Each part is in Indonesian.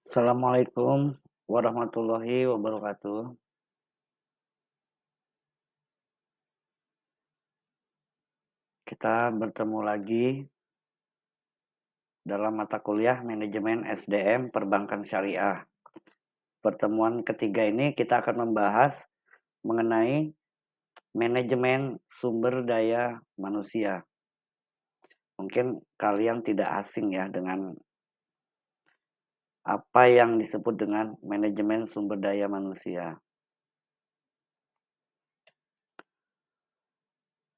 Assalamualaikum warahmatullahi wabarakatuh. Kita bertemu lagi dalam mata kuliah Manajemen SDM Perbankan Syariah. Pertemuan ketiga ini kita akan membahas mengenai manajemen sumber daya manusia. Mungkin kalian tidak asing ya dengan apa yang disebut dengan manajemen sumber daya manusia.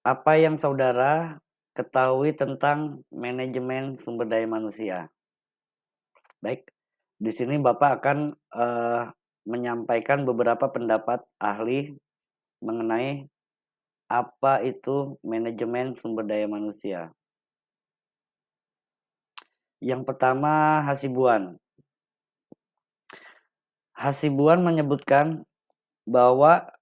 Apa yang saudara ketahui tentang manajemen sumber daya manusia? Baik, di sini Bapak akan menyampaikan beberapa pendapat ahli mengenai apa itu manajemen sumber daya manusia. Yang pertama, Hasibuan. Hasibuan menyebutkan bahwa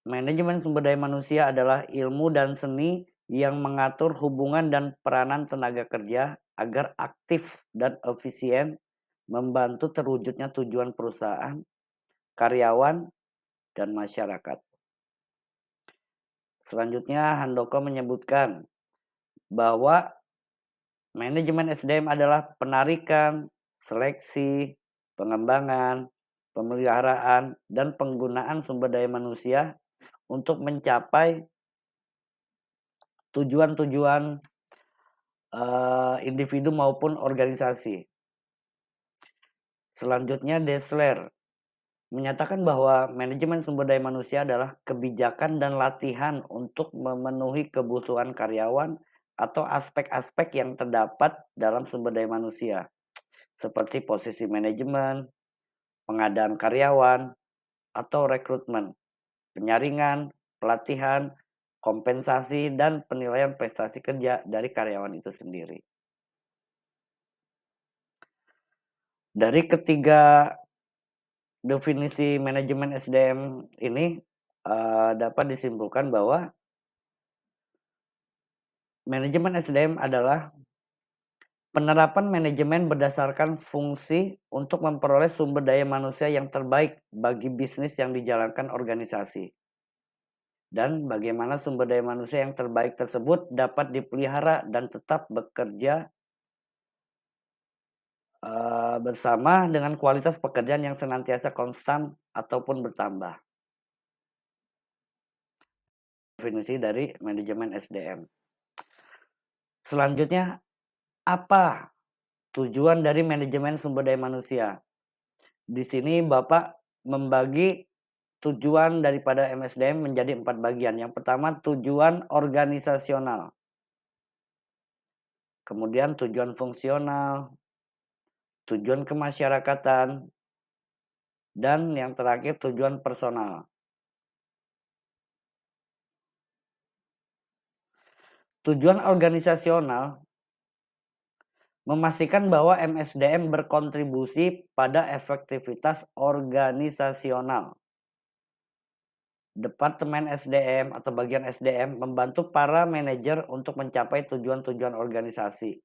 manajemen sumber daya manusia adalah ilmu dan seni yang mengatur hubungan dan peranan tenaga kerja agar aktif dan efisien membantu terwujudnya tujuan perusahaan, karyawan, dan masyarakat. Selanjutnya, Handoko menyebutkan bahwa manajemen SDM adalah penarikan, seleksi, pengembangan, pemeliharaan, dan penggunaan sumber daya manusia untuk mencapai tujuan-tujuan individu maupun organisasi. Selanjutnya, Dessler menyatakan bahwa manajemen sumber daya manusia adalah kebijakan dan latihan untuk memenuhi kebutuhan karyawan atau aspek-aspek yang terdapat dalam sumber daya manusia, seperti posisi manajemen, pengadaan karyawan, atau rekrutmen, penyaringan, pelatihan, kompensasi, dan penilaian prestasi kerja dari karyawan itu sendiri. Dari ketiga definisi manajemen SDM ini dapat disimpulkan bahwa manajemen SDM adalah penerapan manajemen berdasarkan fungsi untuk memperoleh sumber daya manusia yang terbaik bagi bisnis yang dijalankan organisasi. Dan bagaimana sumber daya manusia yang terbaik tersebut dapat dipelihara dan tetap bekerja bersama dengan kualitas pekerjaan yang senantiasa konstan ataupun bertambah. Definisi dari manajemen SDM. Selanjutnya, apa tujuan dari manajemen sumber daya manusia? Di sini Bapak membagi tujuan daripada MSDM menjadi 4 bagian. Yang pertama, tujuan organisasional. Kemudian tujuan fungsional, tujuan kemasyarakatan, dan yang terakhir tujuan personal. Tujuan organisasional memastikan bahwa MSDM berkontribusi pada efektivitas organisasional. Departemen SDM atau bagian SDM membantu para manajer untuk mencapai tujuan-tujuan organisasi.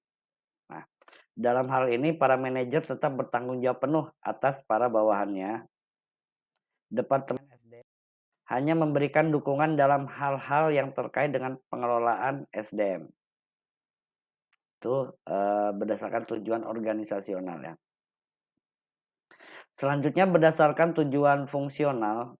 Nah, dalam hal ini para manajer tetap bertanggung jawab penuh atas para bawahannya. Departemen SDM hanya memberikan dukungan dalam hal-hal yang terkait dengan pengelolaan SDM. Itu berdasarkan tujuan organisasional ya. Selanjutnya berdasarkan tujuan fungsional,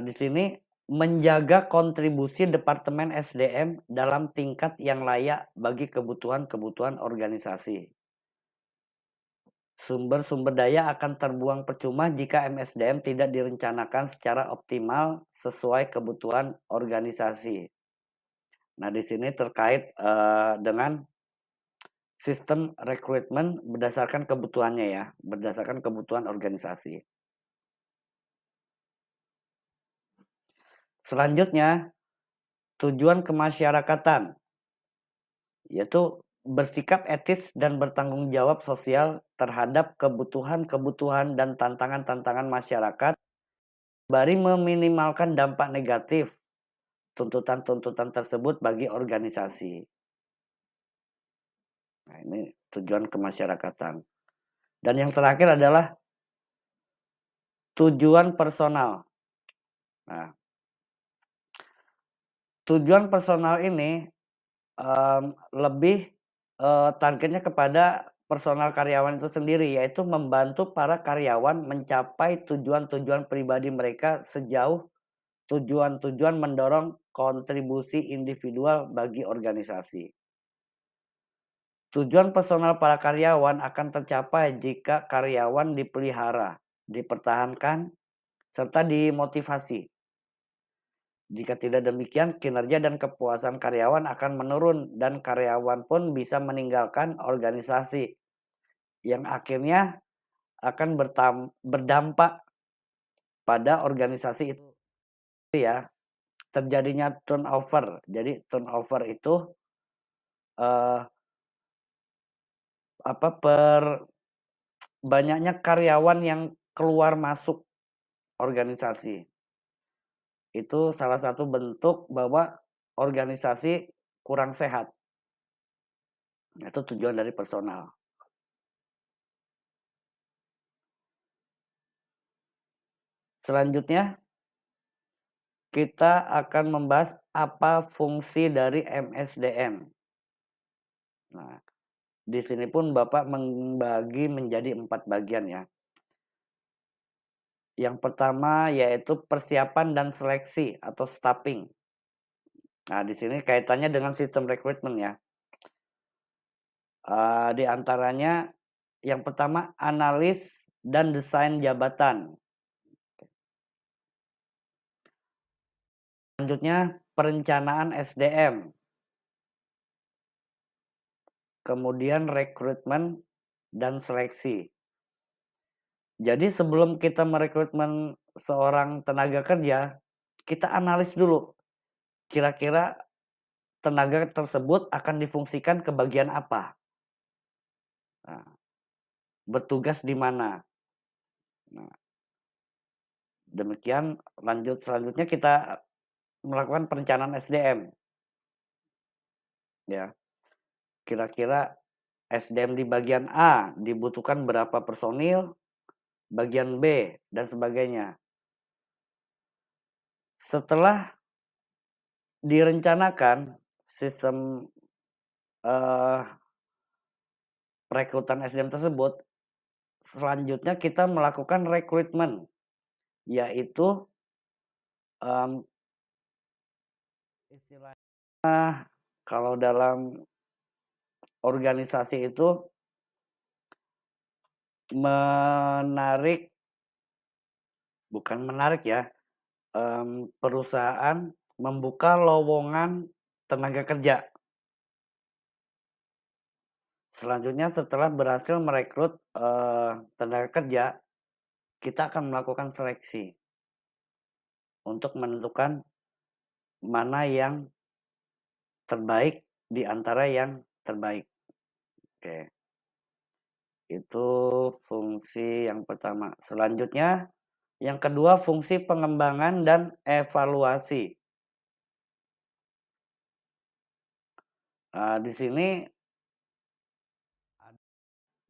di sini menjaga kontribusi Departemen SDM dalam tingkat yang layak bagi kebutuhan-kebutuhan organisasi. Sumber-sumber daya akan terbuang percuma jika MSDM tidak direncanakan secara optimal sesuai kebutuhan organisasi. Nah, di sini terkait dengan sistem rekrutmen berdasarkan kebutuhannya ya, berdasarkan kebutuhan organisasi. Selanjutnya, tujuan kemasyarakatan, yaitu bersikap etis dan bertanggung jawab sosial terhadap kebutuhan-kebutuhan dan tantangan-tantangan masyarakat, sembari meminimalkan dampak negatif tuntutan-tuntutan tersebut bagi organisasi. Nah, ini tujuan kemasyarakatan. Dan yang terakhir adalah tujuan personal. Nah, tujuan personal ini, lebih, targetnya kepada personal karyawan itu sendiri, yaitu membantu para karyawan mencapai tujuan-tujuan pribadi mereka sejauh tujuan-tujuan mendorong kontribusi individual bagi organisasi. Tujuan personal para karyawan akan tercapai jika karyawan dipelihara, dipertahankan, serta dimotivasi. Jika tidak demikian, kinerja dan kepuasan karyawan akan menurun dan karyawan pun bisa meninggalkan organisasi yang akhirnya akan berdampak pada organisasi itu ya, terjadinya turnover. Jadi turnover itu eh, banyaknya karyawan yang keluar masuk organisasi. Itu salah satu bentuk bahwa organisasi kurang sehat. Itu tujuan dari personal. Selanjutnya, kita akan membahas apa fungsi dari MSDM. Nah, di sini pun Bapak membagi menjadi 4 bagian ya. Yang pertama yaitu persiapan dan seleksi atau staffing. Nah, di sini kaitannya dengan sistem rekrutmen ya. Di antaranya yang pertama analis dan desain jabatan. Selanjutnya perencanaan SDM. Kemudian rekrutmen dan seleksi. Jadi sebelum kita merekrutmen seorang tenaga kerja, kita analis dulu kira-kira tenaga tersebut akan difungsikan ke bagian apa. Nah, bertugas di mana. Nah, demikian selanjutnya kita melakukan perencanaan SDM. Ya, kira-kira SDM di bagian A dibutuhkan berapa personil, bagian B dan sebagainya. Setelah direncanakan sistem rekrutan SDM tersebut, selanjutnya kita melakukan rekrutmen, yaitu um, istilahnya kalau dalam organisasi itu bukan menarik ya, perusahaan membuka lowongan tenaga kerja. Selanjutnya setelah berhasil merekrut tenaga kerja, kita akan melakukan seleksi untuk menentukan mana yang terbaik di antara yang terbaik. Oke. Itu fungsi yang pertama. Selanjutnya, yang kedua fungsi pengembangan dan evaluasi. Di sini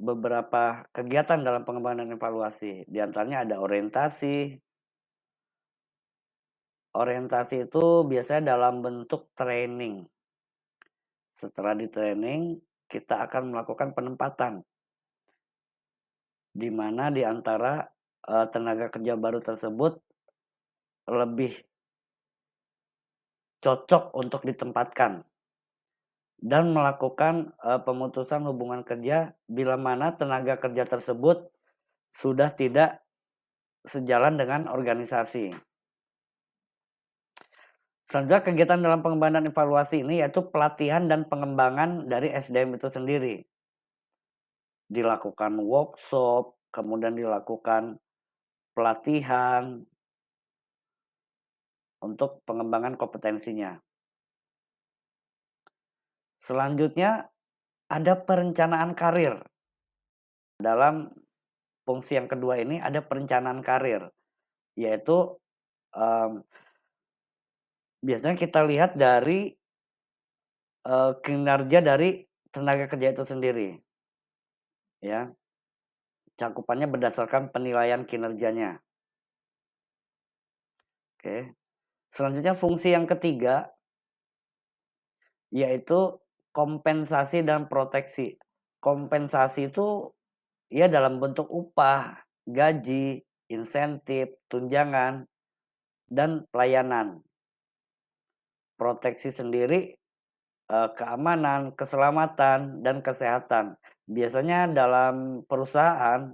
beberapa kegiatan dalam pengembangan dan evaluasi. Di antaranya ada orientasi. Orientasi itu biasanya dalam bentuk training. Setelah di training, kita akan melakukan penempatan. Di mana di antara tenaga kerja baru tersebut lebih cocok untuk ditempatkan dan melakukan pemutusan hubungan kerja bila mana tenaga kerja tersebut sudah tidak sejalan dengan organisasi. Selanjutnya kegiatan dalam pengembangan dan evaluasi ini yaitu pelatihan dan pengembangan dari SDM itu sendiri. Dilakukan workshop, kemudian dilakukan pelatihan untuk pengembangan kompetensinya. Selanjutnya ada perencanaan karir. Dalam fungsi yang kedua ini ada perencanaan karir, yaitu biasanya kita lihat dari kinerja dari tenaga kerja itu sendiri. ya. Cakupannya berdasarkan penilaian kinerjanya. Oke. Selanjutnya fungsi yang ketiga yaitu kompensasi dan proteksi. Kompensasi itu ya dalam bentuk upah, gaji, insentif, tunjangan, dan pelayanan. Proteksi sendiri keamanan, keselamatan, dan kesehatan. Biasanya dalam perusahaan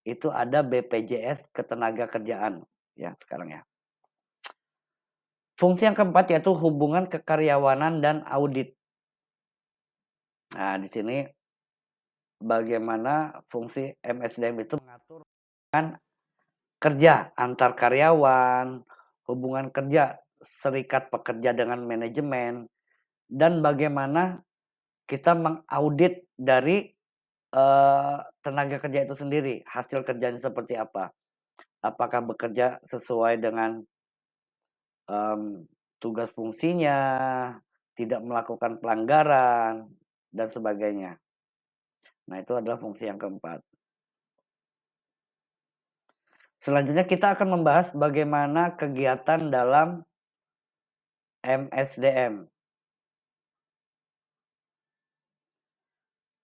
itu ada BPJS Ketenagakerjaan ya sekarang ya. Fungsi yang keempat yaitu hubungan kekaryawanan dan audit. Nah, di sini bagaimana fungsi MSDM itu mengatur kerja antar karyawan, hubungan kerja serikat pekerja dengan manajemen, dan bagaimana kita mengaudit dari tenaga kerja itu sendiri, hasil kerjanya seperti apa. Apakah bekerja sesuai dengan tugas fungsinya, tidak melakukan pelanggaran, dan sebagainya. Nah, itu adalah fungsi yang keempat. Selanjutnya kita akan membahas bagaimana kegiatan dalam MSDM.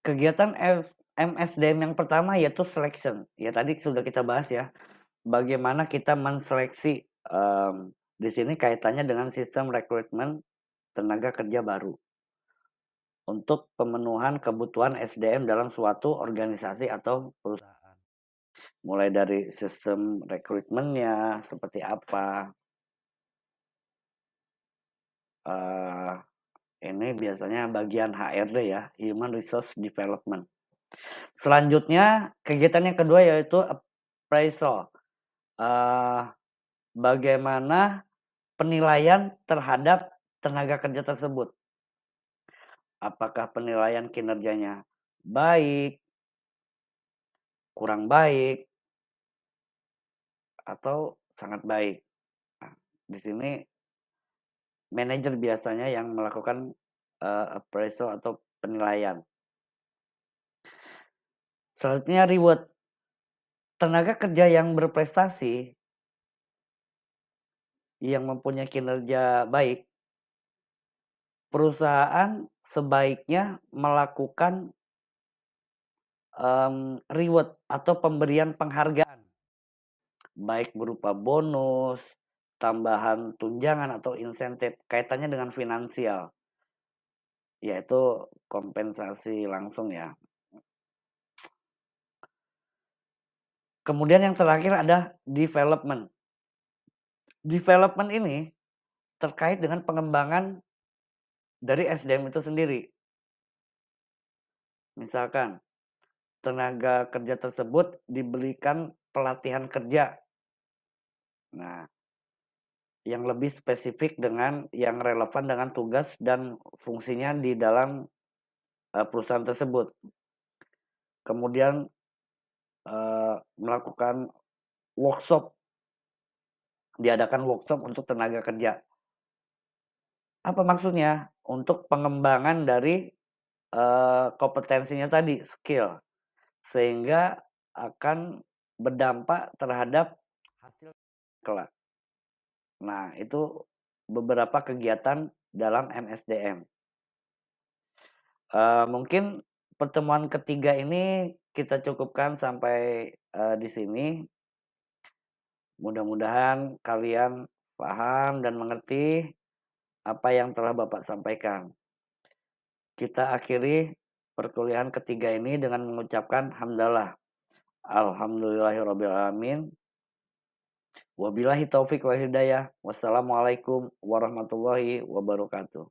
Kegiatan MSDM yang pertama yaitu selection. Ya tadi sudah kita bahas ya. Bagaimana kita menseleksi di sini kaitannya dengan sistem rekrutmen tenaga kerja baru untuk pemenuhan kebutuhan SDM dalam suatu organisasi atau perusahaan. Mulai dari sistem rekrutmennya seperti apa. Ini biasanya bagian HRD ya, Human Resource Development. Selanjutnya kegiatan yang kedua yaitu appraisal. Bagaimana penilaian terhadap tenaga kerja tersebut. Apakah penilaian kinerjanya baik, kurang baik, atau sangat baik. Nah, di sini manajer biasanya yang melakukan appraisal atau penilaian. Selanjutnya reward. Tenaga kerja yang berprestasi, yang mempunyai kinerja baik, perusahaan sebaiknya melakukan reward atau pemberian penghargaan, baik berupa bonus, tambahan tunjangan atau insentif kaitannya dengan finansial, yaitu kompensasi langsung ya. Kemudian yang terakhir ada development. Development ini terkait dengan pengembangan dari SDM itu sendiri. Misalkan tenaga kerja tersebut diberikan pelatihan kerja. Nah, yang lebih spesifik dengan yang relevan dengan tugas dan fungsinya di dalam perusahaan tersebut. Kemudian melakukan workshop, diadakan workshop untuk tenaga kerja. Apa maksudnya? Untuk pengembangan dari kompetensinya tadi, skill, sehingga akan berdampak terhadap hasil kelak. Nah, itu beberapa kegiatan dalam MSDM. Mungkin pertemuan ketiga ini kita cukupkan sampai di sini. Mudah-mudahan kalian paham dan mengerti apa yang telah Bapak sampaikan. Kita akhiri perkuliahan ketiga ini dengan mengucapkan hamdalah. Alhamdulillahirrabbilalamin. Wabillahi taufik wal hidayah. Wassalamualaikum warahmatullahi wabarakatuh.